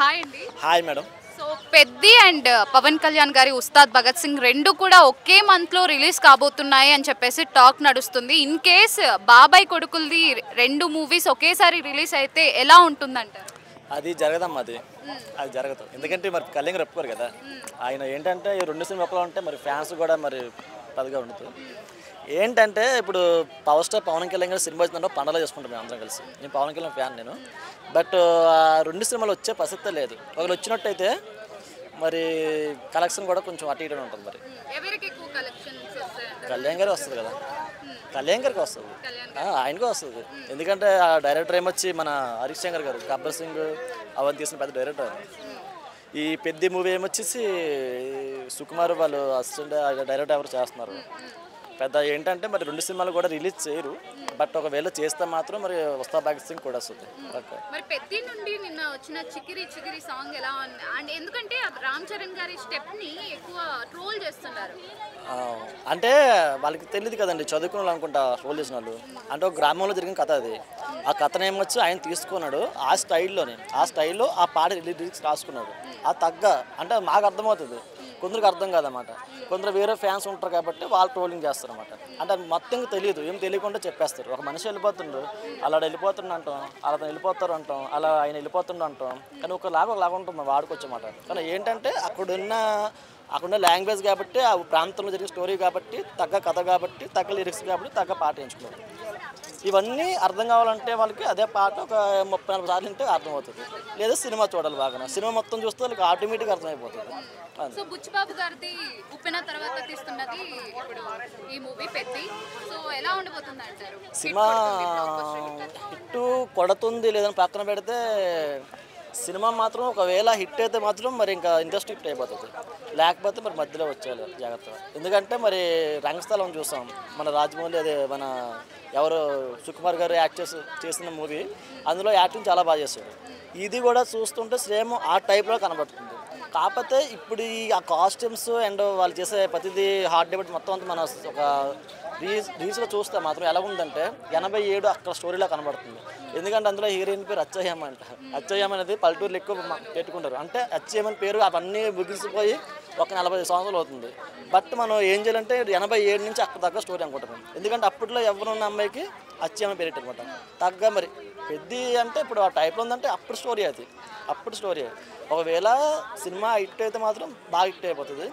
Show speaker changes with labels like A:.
A: Hi అండి.
B: Hi madam.
A: So Peddi and Pawan Kalyan గారి ఉస్తాద్ భగత్ సింగ్ రెండు కూడా ఒకే మంత్లో రిలీజ్ కాబోతున్నాయి అని చెప్పేసి టాక్ నడుస్తుంది. ఇన్ కేస్ బాబాయ్ కొడుకులది రెండు మూవీస్ ఒకేసారి రిలీజ్ అయితే ఎలా ఉంటుందంటారు?
B: అది జరగదమ్మా, అది జరగదు. ఎందుకంటే మరి కళ్యాణ్ గారు ఒప్పుకోరు కదా. ఆయన ఏంటంటే ఈ రెండు సినిమా ఒక్కలో ఉంటే మరి ఫ్యాన్స్ కూడా మరి పెద్దగా ఉండదు. ఏంటంటే ఇప్పుడు పవర్ స్టార్ పవన్ కళ్యాణ్ గారు సినిమా వచ్చిందంటే పండగ చేసుకుంటాం మేము అందరం కలిసి. నేను పవన్ కళ్యాణ్ ఫ్యాన్ నేను. బట్ ఆ రెండు సినిమాలు వచ్చే ప్రసక్తే లేదు. ఒకరు వచ్చినట్టయితే మరి కలెక్షన్ కూడా కొంచెం అటు ఇటు ఉంటుంది. మరి కళ్యాణ్ గారే వస్తుంది కదా, కళ్యాణ్ గారికి వస్తుంది, ఆయనకే వస్తుంది. ఎందుకంటే ఆ డైరెక్టర్ ఏమొచ్చి మన హరీష్ శంకర్ గారు, గబ్బర్ సింగ్ అవన్నీ తీసిన పెద్ద డైరెక్టర్. ఈ పెద్ద మూవీ ఏమొచ్చేసి సుకుమార్ వాళ్ళు అసిస్టెంట్ డైరెక్టర్ ఎవరు చేస్తున్నారు. పెద్ద ఏంటంటే మరి రెండు సినిమాలు కూడా రిలీజ్ చేయరు. బట్ ఒకవేళ చేస్తే మాత్రం మరి ఉస్తాద్ భగత్ సింగ్ కూడా వస్తుంది.
A: మరి పెద్ది నుండి నిన్న వచ్చిన చికిరి చికిరి సాంగ్ ఎలా ఉంది? అండ్ ఎందుకంటే రామ్ చరణ్ గారి స్టెప్ ని ఎక్కువ ట్రోల్ చేస్తున్నారు.
B: అంటే వాళ్ళకి తెలియదు కదండి, చదువుకున్న వాళ్ళు అనుకుంటా ట్రోల్ చేసిన వాళ్ళు. అంటే ఒక గ్రామంలో జరిగిన కథ అది. ఆ కథను ఏమొచ్చి ఆయన తీసుకున్నాడు, ఆ స్టైల్లో ఆ పాట లిరిక్స్ రాసుకున్నాడు. ఆ తగ్గ అంటే మాకు అర్థమవుతుంది, కొందరికి అర్థం కాదన్నమాట. కొందరు వేరే ఫ్యాన్స్ ఉంటారు కాబట్టి వాళ్ళు ట్రోలింగ్ చేస్తారు అన్నమాట. అంటే మొత్తం తెలియదు, ఏం తెలియకుండా చెప్పేస్తారు. ఒక మనిషి వెళ్ళిపోతుండ్రు, అలా వెళ్ళిపోతుండ అంటాం, అలా వెళ్ళిపోతారు అంటాం, అలా ఆయన వెళ్ళిపోతుండ అంటాం. కానీ ఒకలాగా ఉంటుంది వాడుకోవచ్చమాట. కానీ ఏంటంటే అక్కడున్న లాంగ్వేజ్ కాబట్టి, ఆ ప్రాంతంలో జరిగిన స్టోరీ కాబట్టి, తగ్గ కథ కాబట్టి, తగ్గ లిరిక్స్ కాబట్టి తగ్గ పాట ఎంచుకున్నారు. ఇవన్నీ అర్థం కావాలంటే వాళ్ళకి అదే పాట ఒక 30-40 సార్లు వింటే అర్థమవుతుంది. లేదా సినిమా చూడాలి బాగా. సినిమా మొత్తం చూస్తే వాళ్ళకి ఆటోమేటిక్గా అర్థమైపోతుంది.
A: సో బుచ్చిబాబు గారిది ఉప్పెన తర్వాత తీస్తున్నది ఇప్పుడు ఈ మూవీ పెద్ది. సో ఎలా ఉండబోతుంది అంటారు?
B: సినిమా హిట్ కొడుతుంది లేదని పక్కన పెడితే, సినిమా మాత్రం ఒకవేళ హిట్ అయితే మాత్రం మరి ఇంకా ఇండస్ట్రీ హిట్ అయిపోతుంది. లేకపోతే మరి మధ్యలో వచ్చేయాలి జాగ్రత్తగా. ఎందుకంటే మరి రంగస్థలం చూసాం, మన రాజమౌళి అదే మన ఎవరు సుకుమార్ గారు యాక్ట్ చేసిన మూవీ, అందులో యాక్టింగ్ చాలా బాగా చేశాడు. ఇది కూడా చూస్తుంటే సేమ్ ఆ టైప్లో కనబడుతుంది. కాకపోతే ఇప్పుడు ఆ కాస్ట్యూమ్స్ అండ్ వాళ్ళు చేసే ప్రతిదీ హార్డ్ డెబిట్ మొత్తం అంతా మన ఒక రీల్స్లో చూస్తే మాత్రం ఎలా ఉందంటే 87 అక్కడ స్టోరీలో కనబడుతుంది. ఎందుకంటే అందులో హీరోయిన్ పేరు అచ్చయ్యమ్మ అంట. అచ్చయ్యమ్మ అనేది పల్లెటూరులో ఎక్కువ పెట్టుకుంటారు. అంటే అచ్చయ్యమ్మ పేరు అవన్నీ ముగిసిపోయి ఒక 40 సంవత్సరాలు అవుతుంది. బట్ మనం ఏం చేయాలంటే 87 నుంచి అక్కడ దాకా స్టోరీ అనుకుంటాం. ఎందుకంటే అప్పట్లో ఎవరున్న అమ్మాయికి అచ్చయ్యమ్మ పేరు అనమాట. తగ్గ మరి పెద్ద అంటే ఇప్పుడు ఆ టైప్లో ఉందంటే అప్పుడు స్టోరీ ఒకవేళ సినిమా హిట్ అయితే మాత్రం బాగా హిట్ అయిపోతుంది.